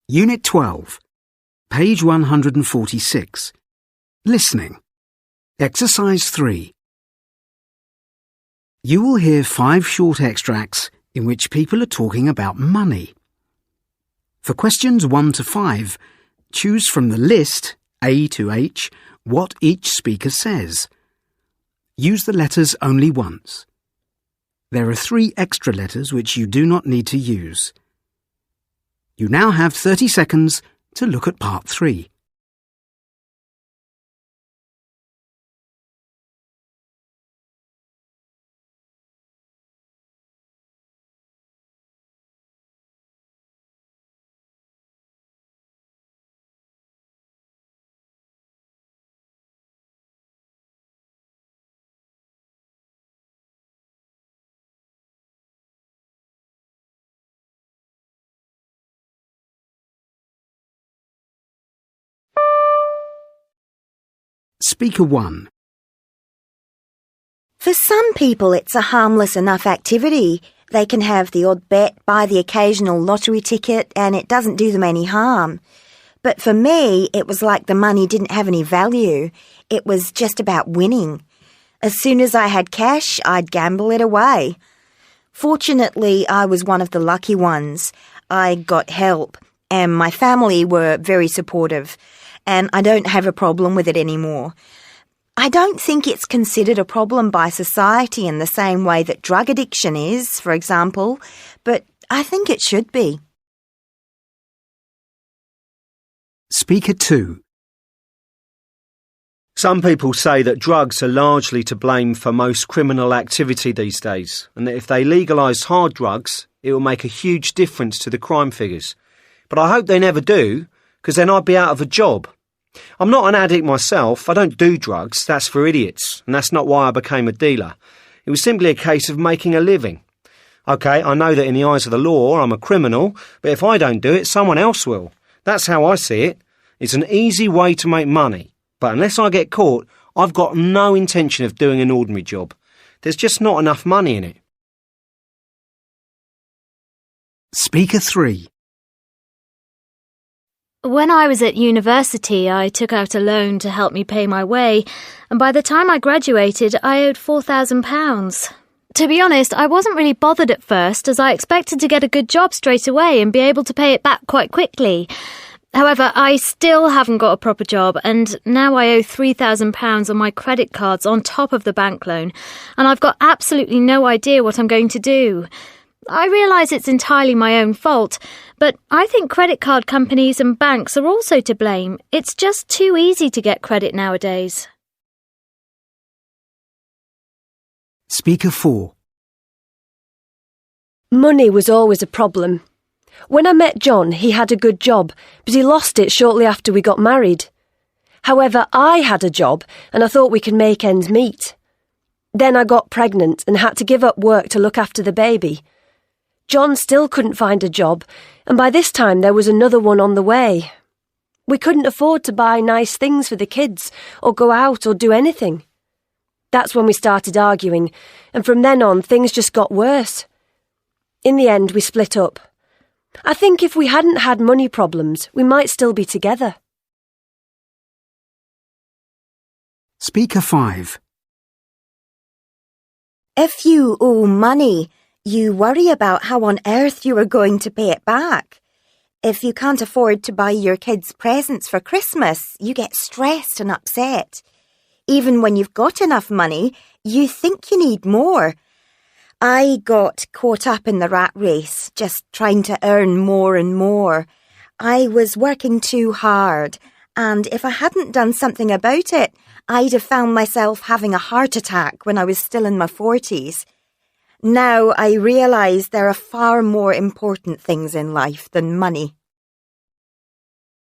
Unit 12, page 146. Listening. Exercise 3. You will hear 5 short extracts in which people are talking about money. For questions 1 to 5, choose from the list, A to H, what each speaker says. Use the letters only once. There are 3 extra letters which you do not need to use. You now have 30 seconds to look at part 3. Speaker 1. For some people it's a harmless enough activity. They can have the odd bet, buy the occasional lottery ticket, and it doesn't do them any harm. But for me, it was like the money didn't have any value. It was just about winning. As soon as I had cash, I'd gamble it away. Fortunately, I was one of the lucky ones. I got help, and my family were very supportive, and I don't have a problem with it anymore. I don't think it's considered a problem by society in the same way that drug addiction is, for example, but I think it should be. Speaker 2. Some people say that drugs are largely to blame for most criminal activity these days, and that if they legalise hard drugs, it will make a huge difference to the crime figures. But I hope they never do, because then I'd be out of a job. I'm not an addict myself, I don't do drugs, that's for idiots, and that's not why I became a dealer. It was simply a case of making a living. OK, I know that in the eyes of the law I'm a criminal, but if I don't do it, someone else will. That's how I see it. It's an easy way to make money, but unless I get caught, I've got no intention of doing an ordinary job. There's just not enough money in it. Speaker 3. When I was at university, I took out a loan to help me pay my way, and by the time I graduated, I owed £4,000. To be honest, I wasn't really bothered at first, as I expected to get a good job straight away and be able to pay it back quite quickly. However, I still haven't got a proper job, and now I owe £3,000 on my credit cards on top of the bank loan, and I've got absolutely no idea what I'm going to do. I realise it's entirely my own fault, but I think credit card companies and banks are also to blame. It's just too easy to get credit nowadays. Speaker 4. Money was always a problem. When I met John, he had a good job, but he lost it shortly after we got married. However, I had a job, and I thought we could make ends meet. Then I got pregnant and had to give up work to look after the baby. John still couldn't find a job, and by this time there was another one on the way. We couldn't afford to buy nice things for the kids, or go out or do anything. That's when we started arguing, and from then on things just got worse. In the end, we split up. I think if we hadn't had money problems, we might still be together. Speaker 5. If you owe money, you worry about how on earth you are going to pay it back. If you can't afford to buy your kids presents for Christmas, you get stressed and upset. Even when you've got enough money, you think you need more. I got caught up in the rat race, just trying to earn more and more. I was working too hard, and if I hadn't done something about it, I'd have found myself having a heart attack when I was still in my 40s. Now I realise there are far more important things in life than money.